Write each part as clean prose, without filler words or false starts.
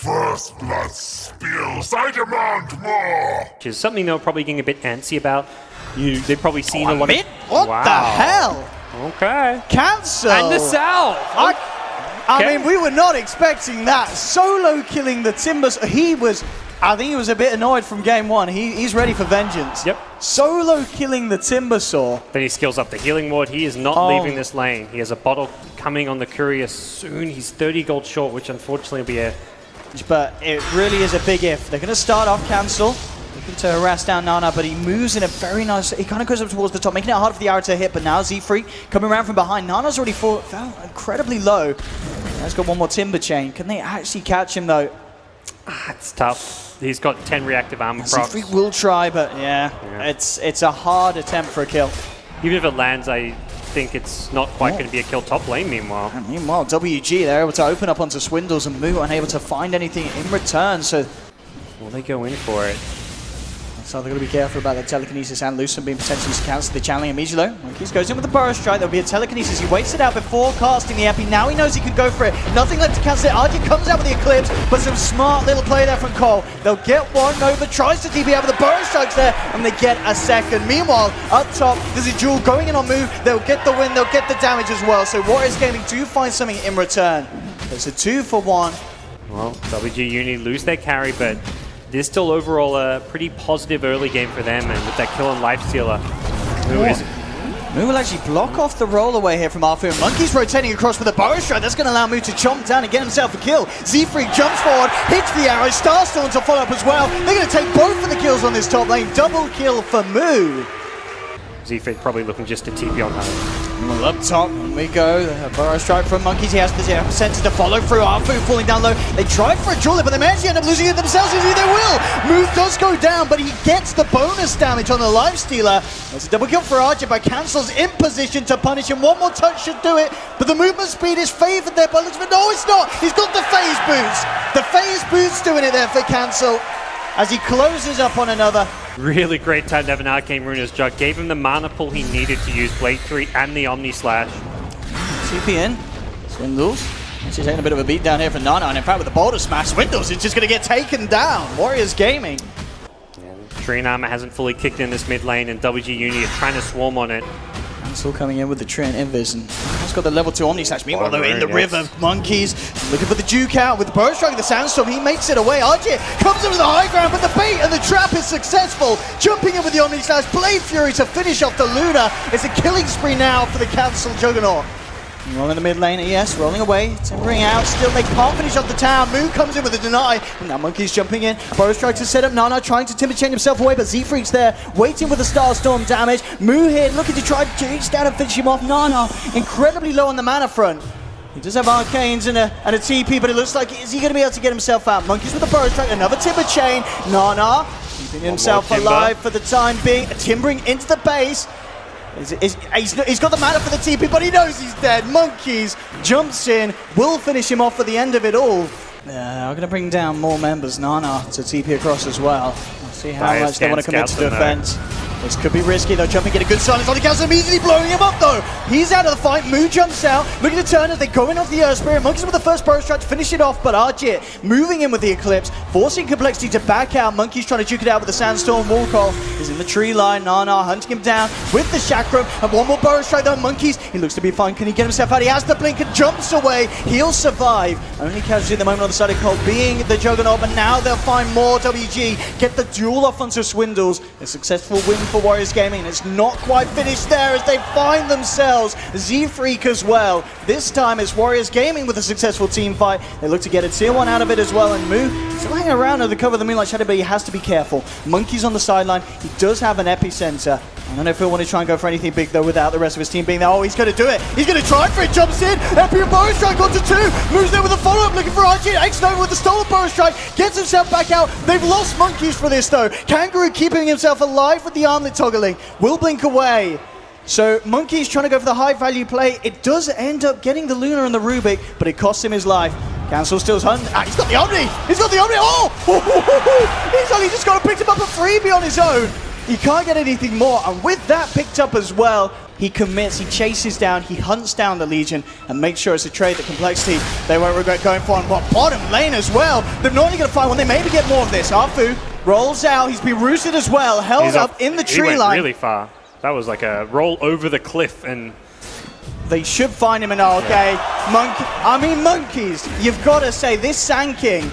First blood spills. I demand more. Which is something they're probably getting a bit antsy about. They've probably seen a lot of... What the hell? Okay. Cancel. And the Sal. I mean, we were not expecting that. Solo killing the Timbers. I think he was a bit annoyed from game one. He's ready for vengeance. Yep. Solo killing the Timbersaw. Then he skills up the healing ward. He is not leaving this lane. He has a bottle coming on the courier soon. He's 30 gold short, which unfortunately will be a... But it really is a big if. They're going to start off cancel. Looking to harass down Nana, but he moves in a very nice... He kind of goes up towards the top, making it hard for the arrow to hit, but now Zfreek coming around from behind. Nana's already fell incredibly low. He's got one more Timber Chain. Can they actually catch him, though? It's tough. He's got 10 reactive armor procs. Zfreek will try, but yeah. It's a hard attempt for a kill. Even if it lands, I think it's not quite going to be a kill top lane meanwhile. And meanwhile, WG, they're able to open up onto Swindles and Moo unable to find anything in return, so... Well, they go in for it. So they're going to be careful about the telekinesis and Lucent being potentially cancelled. The channeling immediately. Monkeys goes in with the burst strike. There'll be a telekinesis. He waits it out before casting the epi. Now he knows he can go for it. Nothing left to cancel it. AhJit comes out with the eclipse, but some smart little play there from Cole. They'll get one. Nova tries to TP out with the burst strikes there, and they get a second. Meanwhile, up top, there's a duel going in on Moo. They'll get the win. They'll get the damage as well. So Warriors Gaming do find something in return. It's a 2-for-1. Well, WG Uni lose their carry, but there's still overall a pretty positive early game for them, and with that kill on Lifestealer. Moo will actually block off the roll away here from Arfu. Monkey's rotating across with a burst strike. That's going to allow Moo to chomp down and get himself a kill. Zfreek jumps forward, hits the arrow, Starstorm to follow up as well. They're going to take both of the kills on this top lane. Double kill for Moo. Zfreek probably looking just to TP on home. Well, up top, and we go. The burrow strike from Monkeys. He has the center to follow through. Arfu falling down low. They tried for a duel, but they managed to end up losing it themselves. Easily they will. Move does go down, but he gets the bonus damage on the Lifestealer. That's a double kill for AhJit, but cancels in position to punish him. One more touch should do it, but the movement speed is favored there by looks, but no, it's not. He's got the phase boots. The phase boots doing it there for cancel as he closes up on another. Really great time to have an Arcane Runer's Jug. Gave him the mana pool he needed to use Blade 3 and the Omni Slash. TP in. Swindles. Actually taking a bit of a beat down here for Nana, and in fact with the Boulder Smash, Swindles is just going to get taken down. Warriors Gaming. Yeah, Treant Armor hasn't fully kicked in this mid lane, and WG Uni are trying to swarm on it. Still coming in with the Treant Invis, and he's got the level 2 Omni Slash. Meanwhile, though, in the river, Monkeys looking for the Duke out with the burst strike, the Sandstorm. He makes it away. AhJit comes in with the high ground, but the bait and the trap is successful. Jumping in with the Omni Slash, Blade Fury to finish off the Luna. It's a killing spree now for the Cancel Juggernaut. Meanwhile in the mid lane, ES rolling away, timbering out, still they can't finish off the town. Moo comes in with a deny, and now Monkey's jumping in. Burrow strike to set up Nana, trying to timber chain himself away, but Zfreek's there, waiting with the Starstorm damage. Moo here, looking to try to reach down and finish him off. Nana, incredibly low on the mana front. He does have Arcanes and a TP, but it looks like, is he going to be able to get himself out? Monkeys with the Burrow strike, another timber chain. Nana, keeping himself alive for the time being, timbering into the base. He's got the mana for the TP, but he knows he's dead. Monkeys jumps in, will finish him off at the end of it all. I'm going to bring down more members. Nana to TP across as well. We'll see how much they want to commit to defense. This could be risky though, jumping in a good silence on the council, immediately blowing him up though. He's out of the fight, Moo jumps out, looking to turn as they go in off the Earth Spirit. Monkeys with the first burst strike to finish it off, but AhJit moving in with the Eclipse, forcing compLexity to back out. Monkeys trying to duke it out with the Sandstorm. Walkoff is in the tree line, Nana hunting him down with the Chakram, and one more burst strike though. Monkeys, he looks to be fine, can he get himself out? He has the blink and jumps away, he'll survive. Only casualty at the moment on the side of Cole being the Juggernaut, but now they'll find more. WG get the duel off onto Swindles. A successful win for Warriors Gaming. It's not quite finished there as they find themselves Zfreek as well. This time it's Warriors Gaming with a successful team fight. They look to get a tier 1 out of it as well, and Moo still hanging around under the cover of the Moonlight Shadow, but he has to be careful. Monkeys on the sideline. He does have an epicenter. I don't know if he'll want to try and go for anything big though without the rest of his team being there. Oh, he's going to do it. He's going to try for it. Jumps in. Epi and Burrow Strike onto 2. Moves there with a follow-up looking for AhJit. xNova with the stolen Burrow Strike. Gets himself back out. They've lost Monkeys for this though. KanGaroo keeping himself alive with the armlet toggling. Will blink away. So Monkeys trying to go for the high value play. It does end up getting the Luna and the Rubik, but it costs him his life. Cancel still's hunt. He's got the Omni. He's got the Omni. Oh! He's only just got to pick him up a freebie on his own. He can't get anything more, and with that picked up as well, he commits, he chases down, he hunts down the Legion, and makes sure it's a trade that complexity they won't regret going for on bottom lane as well. They're not only going to find one, they maybe get more of this. Arfu rolls out, he's been rooted as well, held up in the tree line. Really far. That was like a roll over the cliff, and they should find him in RK. Monkeys, you've got to say, this Sand King,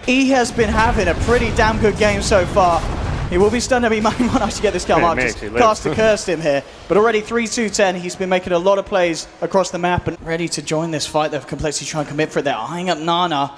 he has been having a pretty damn good game so far. He will be stunned. He might actually get this kill. Mark just cast to curse him here. But already 3-2-10. He's been making a lot of plays across the map and ready to join this fight. They've complexity trying to commit for it. They're eyeing up Nana.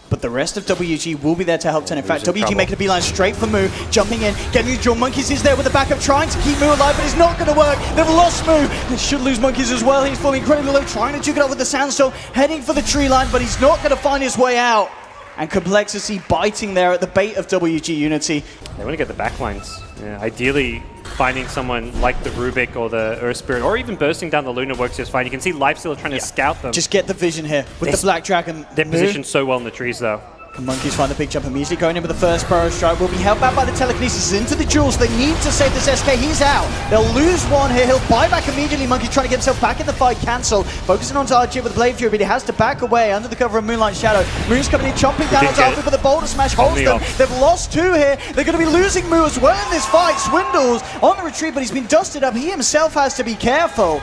But the rest of WG will be there to help turn. In fact, WG making a beeline straight for Moo, jumping in, getting the duel. Monkeys is there with the backup, trying to keep Moo alive, but it's not going to work. They've lost Moo. They should lose Monkeys as well. He's falling incredibly low, trying to juke it up with the Sandstorm, heading for the tree line, but he's not going to find his way out. And complexity biting there at the bait of WG Unity. They want to get the backlines. Yeah, ideally, finding someone like the Rubik or the Earth Spirit, or even bursting down the Luna works just fine. You can see Lifesteal trying to scout them. Just get the vision here with the Black Dragon. They're positioned so well in the trees, though. The Monkeys find the big jump immediately, going in with the first Burrow Strike. Will be held back by the telekinesis into the jewels. They need to save this SK. He's out. They'll lose one here. He'll buy back immediately. Monkey trying to get himself back in the fight. Cancel. Focusing on AhJit with the Blade Fury, but he has to back away under the cover of Moonlight Shadow. Moon's coming in, chomping down on Alpha, but the Boulder Smash holds them. They've lost two here. They're going to be losing Moo as well in this fight. Swindles on the retreat, but he's been dusted up. He himself has to be careful.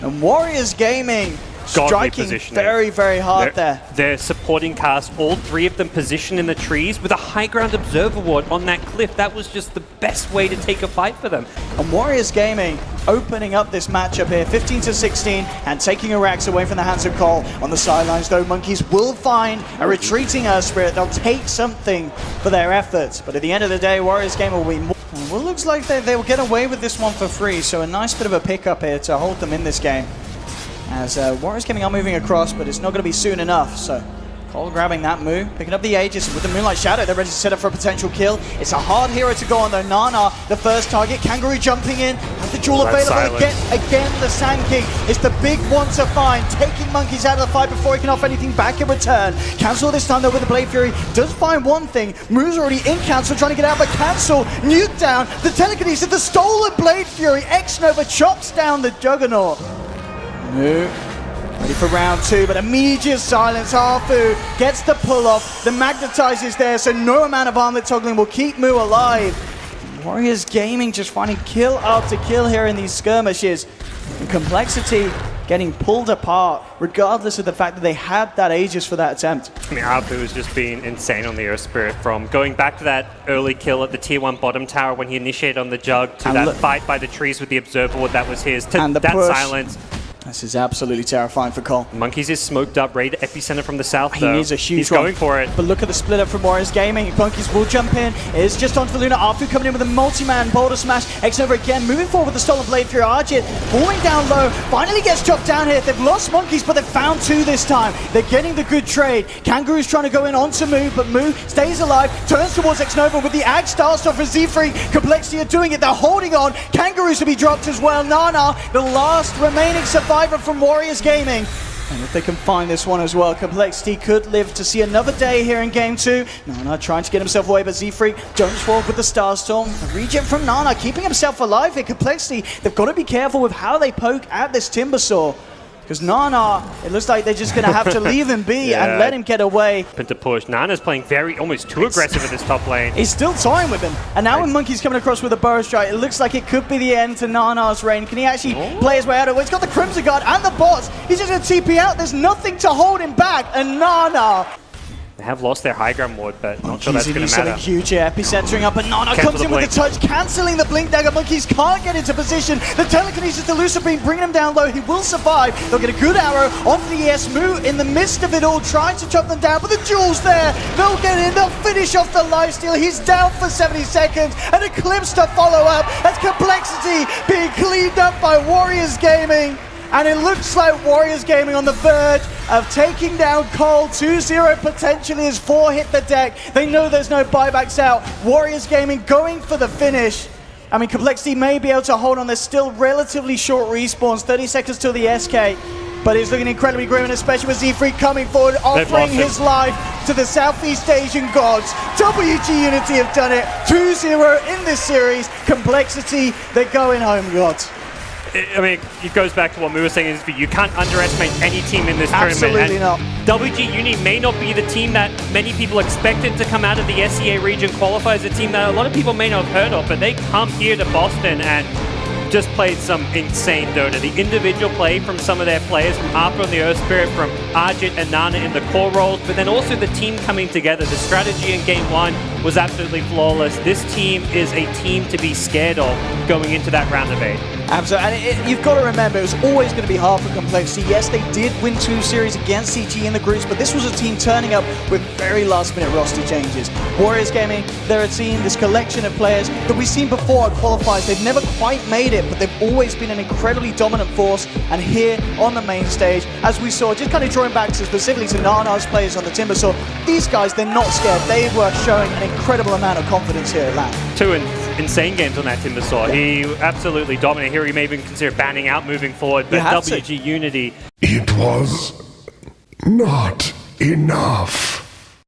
And Warriors Gaming striking very, very hard there. They're supporting cast, all three of them positioned in the trees with a high ground observer ward on that cliff. That was just the best way to take a fight for them. And Warriors Gaming opening up this matchup here, 15-16, and taking Arax away from the hands of Cole. On the sidelines, though, Monkeys will find a retreating Earth Spirit. They'll take something for their efforts. But at the end of the day, Warriors Gaming will be more. Well, looks like they will get away with this one for free, so a nice bit of a pickup here to hold them in this game. As Warriors Gaming are moving across, but it's not going to be soon enough, so Cole grabbing that move, picking up the Aegis with the Moonlight Shadow. They're ready to set up for a potential kill. It's a hard hero to go on, though. Nana, the first target. KanGaroo jumping in, with the jewel available. Again, the Sand King is the big one to find, taking Monkeys out of the fight before he can offer anything back in return. Cancel this time, though, with the Blade Fury. Does find one thing. Moo's already in Cancel, trying to get out, but Cancel, nuke down. The telekinesis, the stolen Blade Fury. xNova chops down the Juggernaut. Moo. Ready for round two, but immediate silence. Arfu gets the pull off. The magnetize is there, so no amount of armlet toggling will keep Moo alive. Warriors Gaming just finding kill after kill here in these skirmishes. And complexity getting pulled apart, regardless of the fact that they had that Aegis for that attempt. I mean, Arfu has just been insane on the Earth Spirit, from going back to that early kill at the Tier 1 bottom tower when he initiated on the Jug, to that fight by the trees with the Observer, that was his, to that silence. This is absolutely terrifying for Cole. Monkeys is smoked up, ready to epicenter from the south, He needs a huge going for it. But look at the split up from Warriors Gaming. Monkeys will jump in. It's just onto the Luna. Arfu coming in with a multi-man Boulder Smash. xNova again, moving forward with the stolen Blade Fury. AhJit falling down low. Finally gets chopped down here. They've lost Monkeys, but they've found two this time. They're getting the good trade. KanGaroo's trying to go in onto Moo, but Moo stays alive, turns towards xNova with the Ag Starstop for Zfreek. complexity are doing it. They're holding on. KanGaroo's to be dropped as well. Nana, the last remaining survivor from Warriors Gaming. And if they can find this one as well, complexity could live to see another day here in game two. Nana trying to get himself away, but Zfreek jumps forward with the Starstorm. The regen from Nana, keeping himself alive here. Complexity, they've got to be careful with how they poke at this Timbersaw. Because Nana, it looks like they're just going to have to leave him be and let him get away. To push. Nana's playing almost too aggressive in this top lane. He's still toying with him. And now when Monkey's coming across with a Burrow Strike, it looks like it could be the end to Nana's reign. Can he actually play his way out of it? He's got the Crimson Guard and the bots. He's just going to TP out. There's nothing to hold him back. And Nana... They have lost their high ground ward, but not sure that's going to matter. Huge here, epicentering up, and Nana comes in with the touch, cancelling the Blink Dagger. Monkeys can't get into position. The telekinesis, the Lucid Beam, bringing him down low. He will survive. They'll get a good arrow onto the ES. Moo in the midst of it all, trying to chop them down, but the jewel's there. They'll get in, they'll finish off the lifesteal. He's down for 70 seconds, and Eclipse to follow up. That's complexity being cleaned up by Warriors Gaming. And it looks like Warriors Gaming on the verge of taking down Cole. 2-0 potentially as 4 hit the deck. They know there's no buybacks out. Warriors Gaming going for the finish. I mean, complexity may be able to hold on. There's still relatively short respawns, 30 seconds till the SK. But it's looking incredibly grim, and especially with Zfreek coming forward, offering his life to the Southeast Asian gods. WG Unity have done it. 2-0 in this series. Complexity, they're going home, gods. I mean, it goes back to what we were saying, is you can't underestimate any team in this tournament. Absolutely not. WG Uni may not be the team that many people expected to come out of the SEA region qualify, as a team that a lot of people may not have heard of, but they come here to Boston and just played some insane Dota. The individual play from some of their players, from Arthur on the Earth Spirit, from AhJit and Nana in the core roles, but then also the team coming together. The strategy in Game 1 was absolutely flawless. This team is a team to be scared of going into that round of 8. Absolutely, and you've got to remember, it was always going to be hard for complexity. Yes, they did win 2 series against CG in the groups, but this was a team turning up with very last-minute roster changes. Warriors Gaming, they're a team, this collection of players that we've seen before at qualifiers. They've never quite made it, but they've always been an incredibly dominant force. And here on the main stage, as we saw, just kind of drawing back to specifically to Nana's players on the Timbersaw, these guys, they're not scared. They were showing an incredible amount of confidence here at LAN. 2 insane games on that Timbersaw. Yeah. He absolutely dominated. Here he may even consider banning out moving forward, but WG Unity... It was not enough.